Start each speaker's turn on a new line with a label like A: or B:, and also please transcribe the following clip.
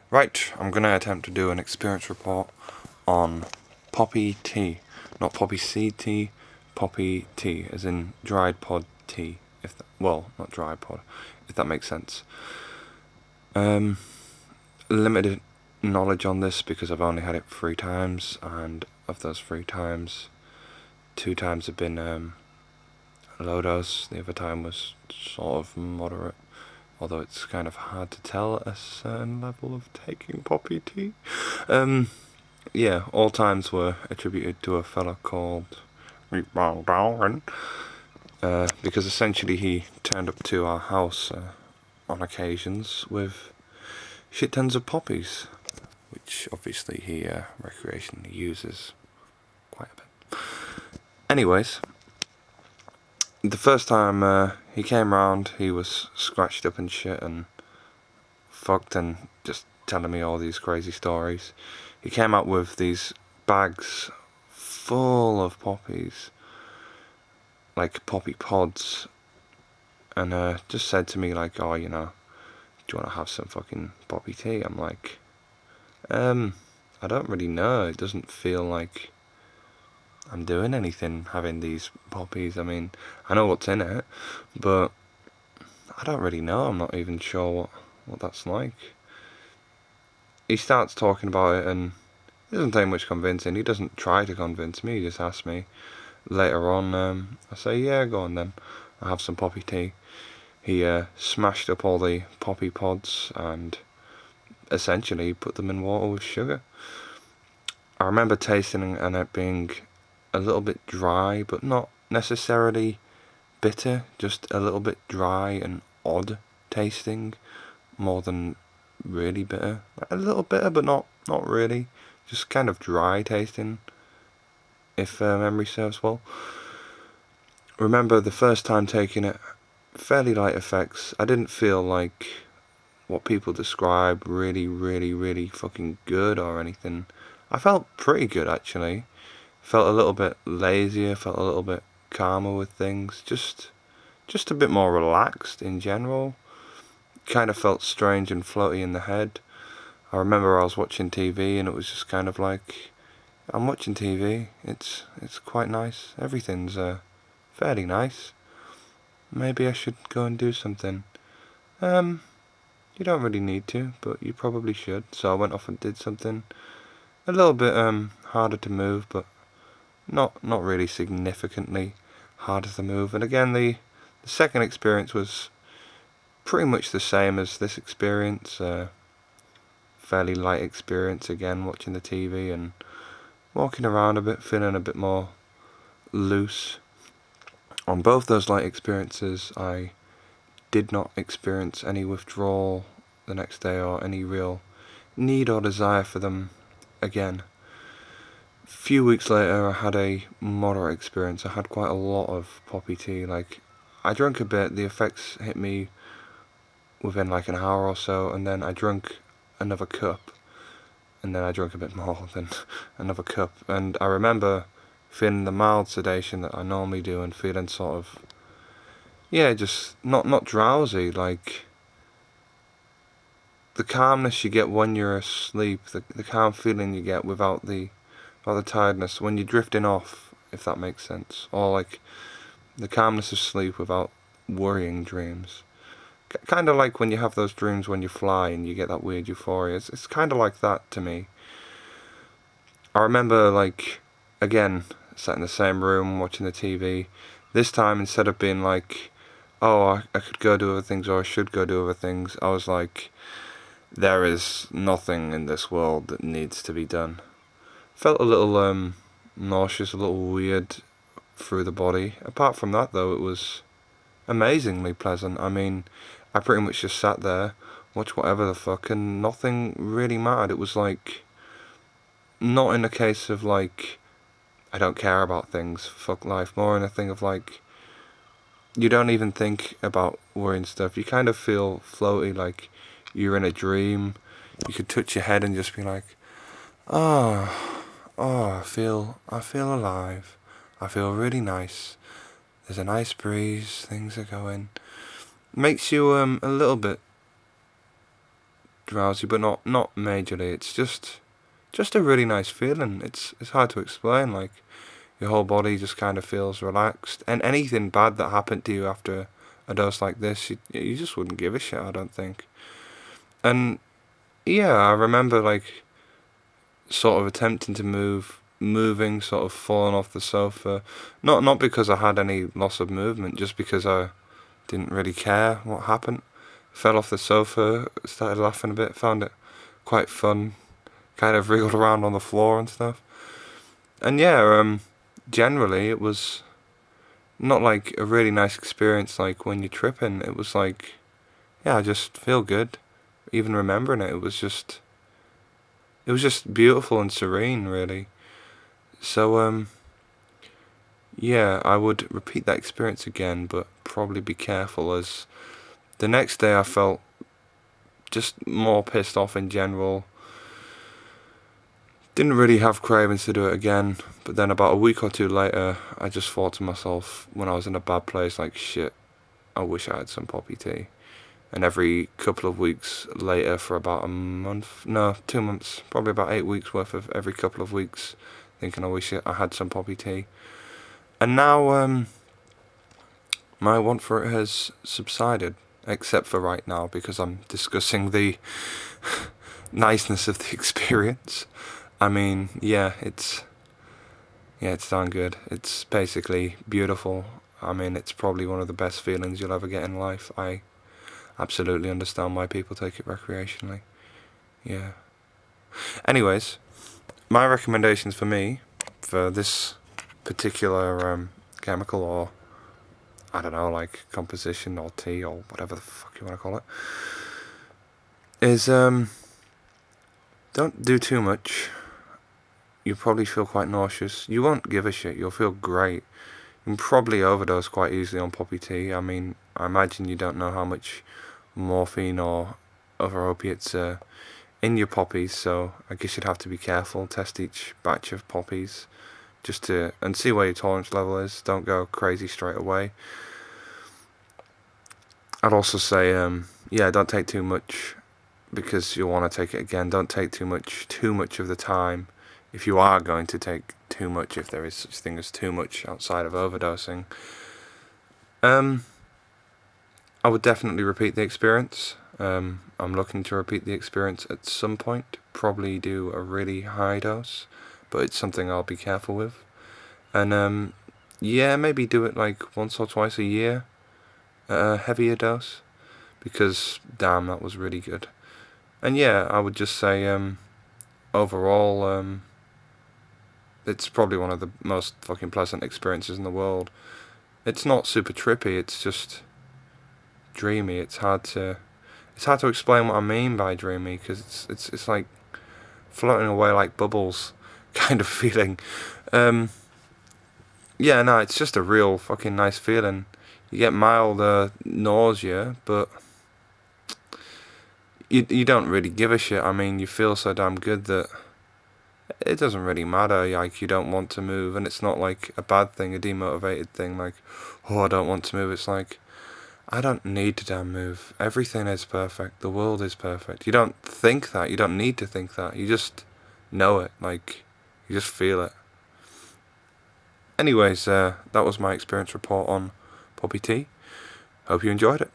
A: Right, I'm going to attempt to do an experience report on poppy tea. Not poppy seed tea, poppy tea, as in dried pod tea. Well, not dried pod, if that makes sense. Limited knowledge on this because I've only had it 3 times, and of those 3 times, 2 times have been low dose. The other time was sort of moderate, although it's kind of hard to tell at a certain level of taking poppy tea. Yeah, all times were attributed to a fella called Darren, because essentially he turned up to our house on occasions with shit tons of poppies, which obviously he recreationally uses quite a bit. Anyways, the first time he came round, he was scratched up and shit and fucked and just telling me all these crazy stories. He came out with these bags full of poppies, like poppy pods, and just said to me like, oh, you know, do you want to have some fucking poppy tea? I'm like, I don't really know. It doesn't feel like I'm doing anything having these poppies. I mean, I know what's in it, but I don't really know. I'm not even sure what that's like. He starts talking about it and it doesn't take much convincing. He doesn't try to convince me, he just asks me. Later on, I say, yeah, go on then. I'll have some poppy tea. He smashed up all the poppy pods and essentially put them in water with sugar. I remember tasting and it being a little bit dry, but not necessarily bitter, just a little bit dry and odd tasting, more than really bitter. A little bitter, but not really. Just kind of dry tasting, if memory serves well. Remember the first time taking it, fairly light effects. I didn't feel like what people describe really fucking good or anything. I felt pretty good actually. Felt a little bit lazier, felt a little bit calmer with things, just a bit more relaxed in general. Kind of felt strange and floaty in the head. I remember I was watching TV and it was just kind of like, I'm watching TV, it's quite nice, everything's fairly nice. Maybe I should go and do something. You don't really need to, but you probably should. So I went off and did something a little bit harder to move, but not really significantly harder to move. And again, the second experience was pretty much the same as this experience. Fairly light experience again, watching the TV and walking around a bit, feeling a bit more loose. On both those light experiences, I did not experience any withdrawal the next day or any real need or desire for them again. A few weeks later, I had a moderate experience. I had quite a lot of poppy tea. Like, I drank a bit, the effects hit me within like an hour or so, and then I drank another cup, and then I drank a bit more than another cup. And I remember feeling the mild sedation that I normally do and feeling sort of, yeah, just not drowsy, like the calmness you get when you're asleep, the calm feeling you get without the tiredness when you're drifting off, if that makes sense, or like the calmness of sleep without worrying dreams. Kind of like when you have those dreams when you fly and you get that weird euphoria. It's kind of like that to me. I remember, like, again, sat in the same room watching the TV. This time, instead of being like, oh, I could go do other things or I should go do other things, I was like, there is nothing in this world that needs to be done. Felt a little nauseous, a little weird through the body. Apart from that, though, it was amazingly pleasant. I mean, I pretty much just sat there, watched whatever the fuck, and nothing really mattered. It was like, not in a case of like, I don't care about things, fuck life, more in a thing of like, you don't even think about worrying stuff. You kind of feel floaty, like you're in a dream. You could touch your head and just be like, oh, I feel alive. I feel really nice. There's a nice breeze, things are going. Makes you a little bit drowsy, but not majorly. It's just a really nice feeling. It's hard to explain. Like, your whole body just kind of feels relaxed, and anything bad that happened to you after a dose like this, you just wouldn't give a shit, I don't think. And yeah, I remember like sort of attempting to moving, sort of falling off the sofa. Not because I had any loss of movement, just because I didn't really care what happened. Fell off the sofa, started laughing a bit, found it quite fun, kind of wriggled around on the floor and stuff. And yeah, generally it was not like a really nice experience like when you're tripping. It was like, yeah, I just feel good. Even remembering it, it was just beautiful and serene, really. So yeah, I would repeat that experience again, but probably be careful, as the next day I felt just more pissed off in general. Didn't really have cravings to do it again, but then about a week or two later, I just thought to myself, when I was in a bad place, like, shit, I wish I had some poppy tea. And every couple of weeks later, for about a month, no, 2 months, probably about 8 weeks worth of every couple of weeks, thinking I wish I had some poppy tea. And now my want for it has subsided, except for right now, because I'm discussing the niceness of the experience. I mean, yeah, it's darn good. It's basically beautiful. I mean, it's probably one of the best feelings you'll ever get in life. I absolutely understand why people take it recreationally. Yeah. Anyways, my recommendations for me, for this particular chemical, or I don't know, like composition or tea or whatever the fuck you want to call it, is don't do too much. You'll probably feel quite nauseous. You won't give a shit. You'll feel great. You can probably overdose quite easily on poppy tea. I mean, I imagine you don't know how much morphine or other opiates are in your poppies, so I guess you'd have to be careful. Test each batch of poppies and see where your tolerance level is. Don't go crazy straight away. I'd also say, yeah, don't take too much, because you'll want to take it again. Don't take too much of the time. If you are going to take too much, if there is such thing as too much outside of overdosing, I would definitely repeat the experience. I'm looking to repeat the experience at some point, probably do a really high dose, but it's something I'll be careful with. And yeah, maybe do it like once or twice a year at a heavier dose, because damn, that was really good. And yeah, I would just say overall, it's probably one of the most fucking pleasant experiences in the world. It's not super trippy, it's just dreamy. It's hard to explain what I mean by dreamy, because it's like floating away like bubbles kind of feeling. Yeah, no, it's just a real fucking nice feeling. You get mild nausea, but you don't really give a shit. I mean, you feel so damn good that it doesn't really matter. Like, you don't want to move, and it's not like a bad thing, a demotivated thing, like, oh, I don't want to move. It's like, I don't need to damn move. Everything is perfect. The world is perfect. You don't think that. You don't need to think that. You just know it. Like, you just feel it. Anyways, that was my experience report on poppy tea. Hope you enjoyed it.